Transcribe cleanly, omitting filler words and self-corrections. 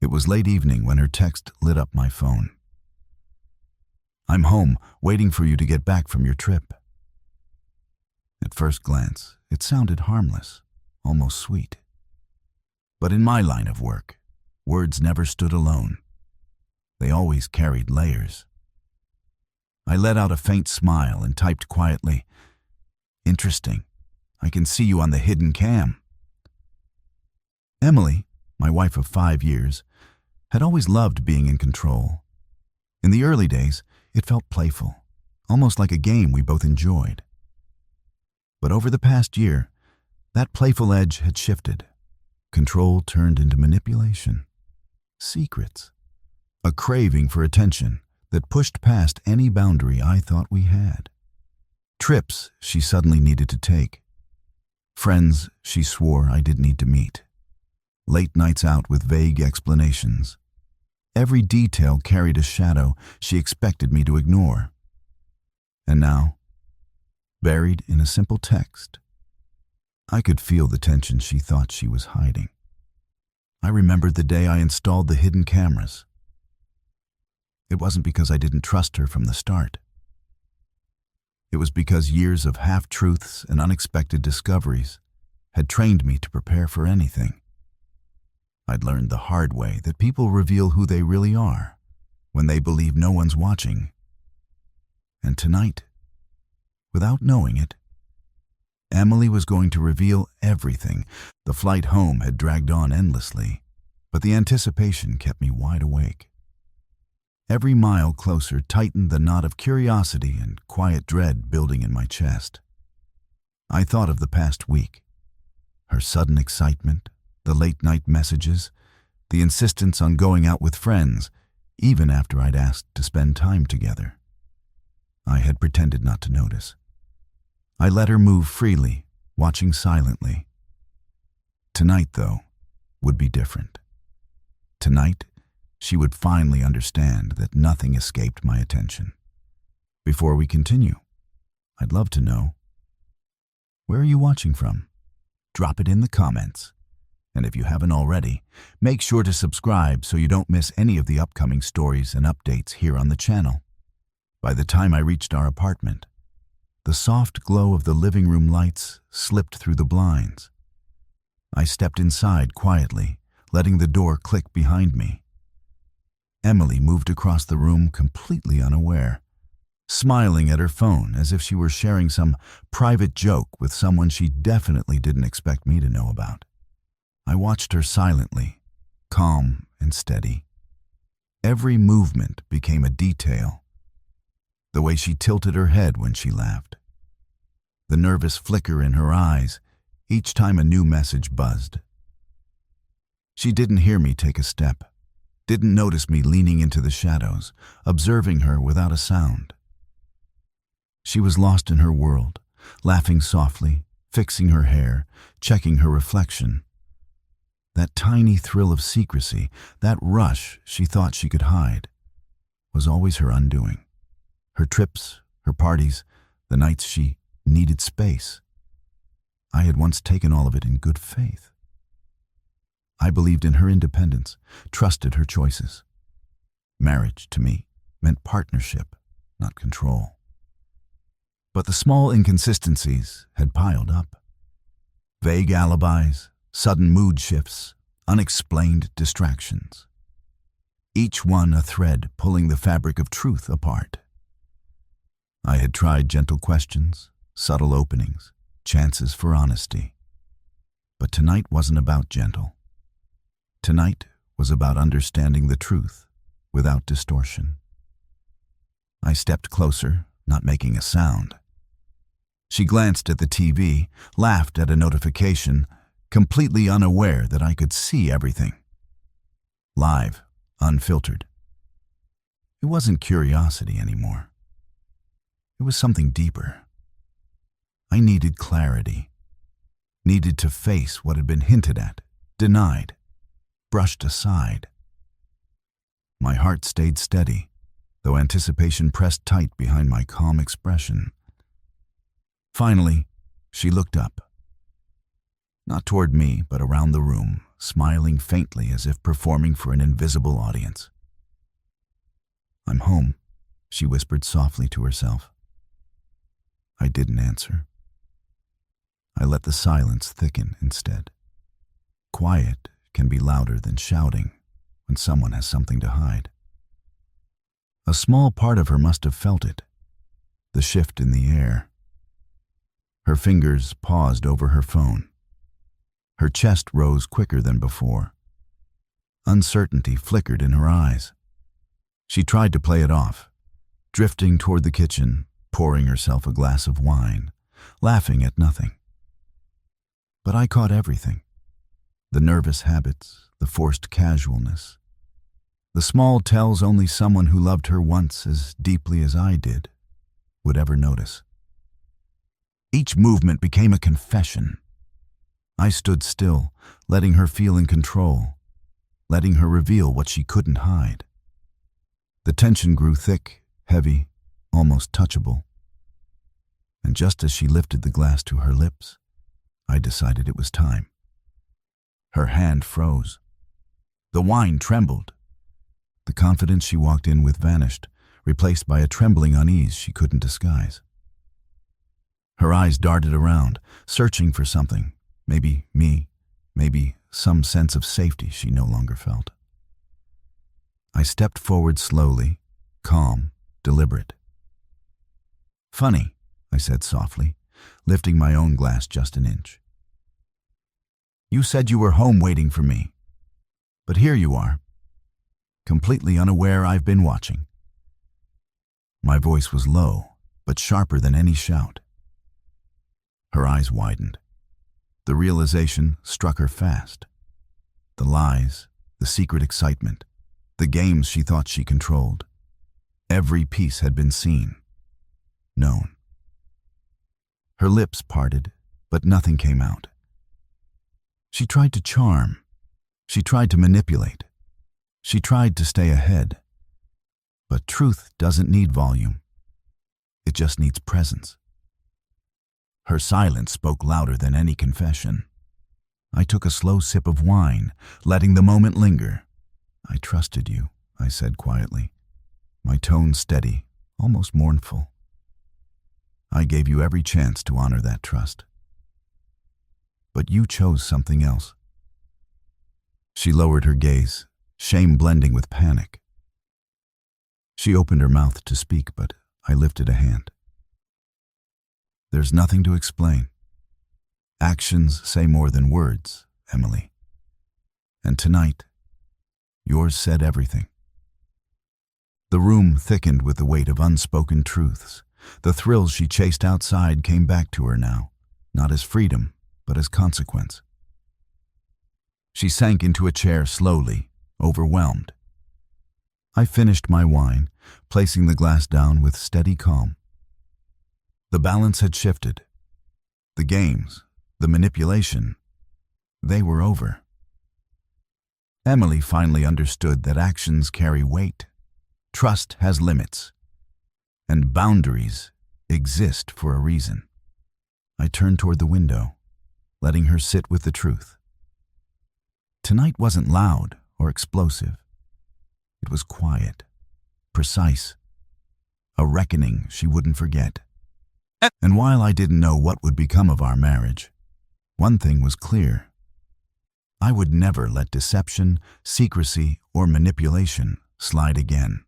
It was late evening when her text lit up my phone. "I'm home, waiting for you to get back from your trip." At first glance, it sounded harmless, almost sweet. But in my line of work, words never stood alone. They always carried layers. I let out a faint smile and typed quietly, "Interesting. I can see you on the hidden cam." Emily, my wife of 5 years, had always loved being in control. In the early days, it felt playful, almost like a game we both enjoyed. But over the past year, that playful edge had shifted. Control turned into manipulation, secrets, a craving for attention that pushed past any boundary I thought we had. Trips she suddenly needed to take. Friends she swore I didn't need to meet. Late nights out with vague explanations. Every detail carried a shadow she expected me to ignore. And now, buried in a simple text, I could feel the tension she thought she was hiding. I remembered the day I installed the hidden cameras. It wasn't because I didn't trust her from the start. It was because years of half-truths and unexpected discoveries had trained me to prepare for anything. I'd learned the hard way that people reveal who they really are when they believe no one's watching. And tonight, without knowing it, Emily was going to reveal everything. The flight home had dragged on endlessly, but the anticipation kept me wide awake. Every mile closer tightened the knot of curiosity and quiet dread building in my chest. I thought of the past week, her sudden excitement, the late-night messages, the insistence on going out with friends, even after I'd asked to spend time together. I had pretended not to notice. I let her move freely, watching silently. Tonight, though, would be different. Tonight, she would finally understand that nothing escaped my attention. Before we continue, I'd love to know, where are you watching from? Drop it in the comments. And if you haven't already, make sure to subscribe so you don't miss any of the upcoming stories and updates here on the channel. By the time I reached our apartment, the soft glow of the living room lights slipped through the blinds. I stepped inside quietly, letting the door click behind me. Emily moved across the room completely unaware, smiling at her phone as if she were sharing some private joke with someone she definitely didn't expect me to know about. I watched her silently, calm and steady. Every movement became a detail. The way she tilted her head when she laughed. The nervous flicker in her eyes each time a new message buzzed. She didn't hear me take a step, didn't notice me leaning into the shadows, observing her without a sound. She was lost in her world, laughing softly, fixing her hair, checking her reflection. That tiny thrill of secrecy, that rush she thought she could hide, was always her undoing. Her trips, her parties, the nights she needed space. I had once taken all of it in good faith. I believed in her independence, trusted her choices. Marriage, to me, meant partnership, not control. But the small inconsistencies had piled up. Vague alibis, sudden mood shifts, unexplained distractions. Each one a thread pulling the fabric of truth apart. I had tried gentle questions, subtle openings, chances for honesty. But tonight wasn't about gentle. Tonight was about understanding the truth without distortion. I stepped closer, not making a sound. She glanced at the TV, laughed at a notification, completely unaware that I could see everything. Live, unfiltered. It wasn't curiosity anymore. It was something deeper. I needed clarity, needed to face what had been hinted at, denied, brushed aside. My heart stayed steady, though anticipation pressed tight behind my calm expression. Finally, she looked up. Not toward me, but around the room, smiling faintly as if performing for an invisible audience. "I'm home," she whispered softly to herself. I didn't answer. I let the silence thicken instead. Quiet can be louder than shouting when someone has something to hide. A small part of her must have felt it, the shift in the air. Her fingers paused over her phone. Her chest rose quicker than before. Uncertainty flickered in her eyes. She tried to play it off, drifting toward the kitchen, pouring herself a glass of wine, laughing at nothing. But I caught everything. The nervous habits, the forced casualness, the small tells only someone who loved her once as deeply as I did would ever notice. Each movement became a confession. I stood still, letting her feel in control, letting her reveal what she couldn't hide. The tension grew thick, heavy, almost touchable. And just as she lifted the glass to her lips, I decided it was time. Her hand froze. The wine trembled. The confidence she walked in with vanished, replaced by a trembling unease she couldn't disguise. Her eyes darted around, searching for something, maybe me, maybe some sense of safety she no longer felt. I stepped forward slowly, calm, deliberate. "Funny," I said softly, lifting my own glass just an inch. "You said you were home waiting for me, but here you are, completely unaware I've been watching." My voice was low, but sharper than any shout. Her eyes widened. The realization struck her fast. The lies, the secret excitement, the games she thought she controlled. Every piece had been seen, known. Her lips parted, but nothing came out. She tried to charm. She tried to manipulate. She tried to stay ahead. But truth doesn't need volume. It just needs presence. Her silence spoke louder than any confession. I took a slow sip of wine, letting the moment linger. "I trusted you," I said quietly, my tone steady, almost mournful. "I gave you every chance to honor that trust. But you chose something else." She lowered her gaze, shame blending with panic. She opened her mouth to speak, but I lifted a hand. "There's nothing to explain. Actions say more than words, Emily. And tonight, yours said everything." The room thickened with the weight of unspoken truths. The thrills she chased outside came back to her now, not as freedom, but as consequence. She sank into a chair slowly, overwhelmed. I finished my wine, placing the glass down with steady calm. The balance had shifted. The games, the manipulation, they were over. Emily finally understood that actions carry weight, trust has limits, and boundaries exist for a reason. I turned toward the window, letting her sit with the truth. Tonight wasn't loud or explosive. It was quiet, precise, a reckoning she wouldn't forget. And while I didn't know what would become of our marriage, one thing was clear. I would never let deception, secrecy, or manipulation slide again.